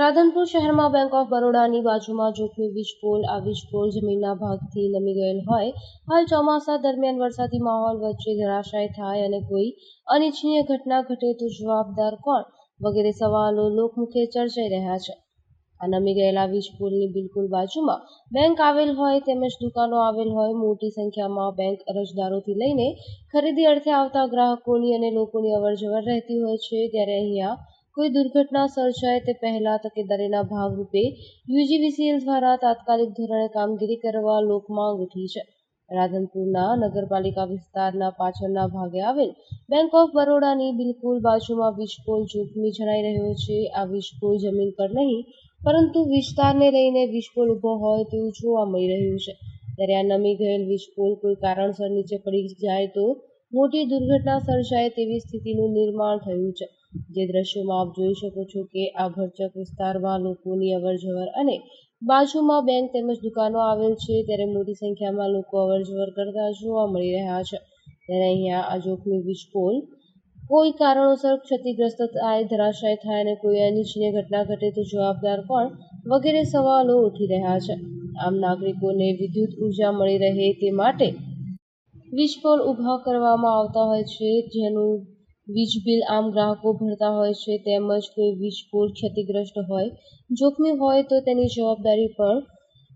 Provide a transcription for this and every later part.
રાધનપુર શહેરમાં bank of બરોડાની બાજુમાં જોખમી વીજપોલ આ વીજપોલ જમીનના ભાગથી નમી ગયેલ હોય. હાલ ચોમાસા દરમિયાન વરસાદી માહોલ વચ્ચે ધરાશાય થાય અને કોઈ અનિચ્છનીય ઘટના ઘટે તો જવાબદાર કોણ વગેરે સવાલો લોકમુખે ચર્ચાઈ રહ્યા છે. આ નમી ગયેલા વીજપોલની બિલકુલ બાજુમાં બેંક આવેલ હોય તેમજ દુકાનો આવેલ હોય. મોટી સંખ્યામાં બેંક અરજદારોથી લઈને ખરીદી અર્થે આવતા ગ્રાહકોની અને લોકોની અવરજવર રહેતી હોય છે. ત્યારે અહીંયા કોઈ દુર્ઘટના સર્જાય તે પહેલા તકેદારીના ભાગરૂપે યુજીવીસીએલ દ્વારા તાત્કાલિક ધોરણે કામગીરી કરવા લોકમાંગ ઉઠી છે. રાધનપુરના નગરપાલિકા વિસ્તારના પાછળના ભાગે આવેલ બેંક ઓફ બરોડાની બિલકુલ બાજુમાં વીજપોલ જોખમી જણાઈ રહ્યો છે. આ વીજપોલ જમીન પર નહીં પરંતુ વિસ્તારને લઈને વીજપોલ ઊભો હોય તેવું જોવા મળી રહ્યું છે. ત્યારે આ નમી ગયેલ વીજપોલ કોઈ કારણસર નીચે પડી જાય તો મોટી દુર્ઘટના સર્જાય તેવી સ્થિતિનું નિર્માણ થયું છે. જે દ્રશ્યોમાં આપ જોઈ શકો છો કે આ ભરચક વિસ્તારમાં લોકોની અવરજવર અને બાજુમાં બેંક તેમજ દુકાનો આવેલ છે. ત્યારે મોટી સંખ્યામાં લોકો અવરજવર કરતા જોવા મળી રહ્યા છે. ત્યારે અહીંયા આ જોખમી વીજપોલ કોઈ કારણોસર ક્ષતિગ્રસ્ત થાય, ધરાશાય થાય અને કોઈ અનિચ્છનીય ઘટના ઘટે તો જવાબદાર કોણ વગેરે સવાલો ઉઠી રહ્યા છે. આમ નાગરિકોને વિદ્યુત ઉર્જા મળી રહે તે માટે વીજપોલ ઊભા કરવામાં આવતા હોય છે, જેનું વીજ બિલ આમ ગ્રાહકો ભરતા હોય છે. તેમજ કોઈ વીજપોલ ક્ષતિગ્રસ્ત હોય, જોખમી હોય તો તેની જવાબદારી પણ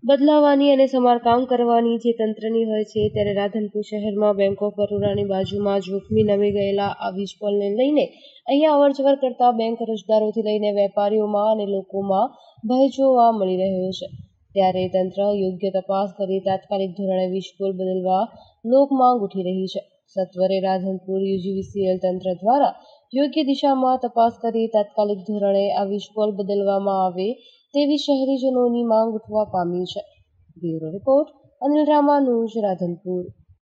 બદલાવાની અને સમારકામ કરવાની જે તંત્રની હોય છે. ત્યારે રાધનપુર શહેરમાં બેંક ઓફ બરોડાની બાજુમાં જોખમી નમી ગયેલા આ વીજપોલને લઈને અહીંયા અવરજવર કરતા બેંક અરજદારોથી લઈને વેપારીઓમાં અને લોકોમાં ભય જોવા મળી રહ્યો છે. ત્યારે તંત્ર યોગ્ય તપાસ કરી તાત્કાલિક ધોરણે વીજપોલ બદલવા લોકમાંગ ઉઠી રહી છે. સત્વરે રાધનપુર યુજીવીસીએલ તંત્ર દ્વારા યોગ્ય દિશામાં તપાસ કરી તાત્કાલિક ધોરણે આ વીજપોલ બદલવામાં આવે તેવી શહેરીજનોની માંગ ઉઠવા પામી છે. Bureau report, Anil Ramanuj, Radhanpur.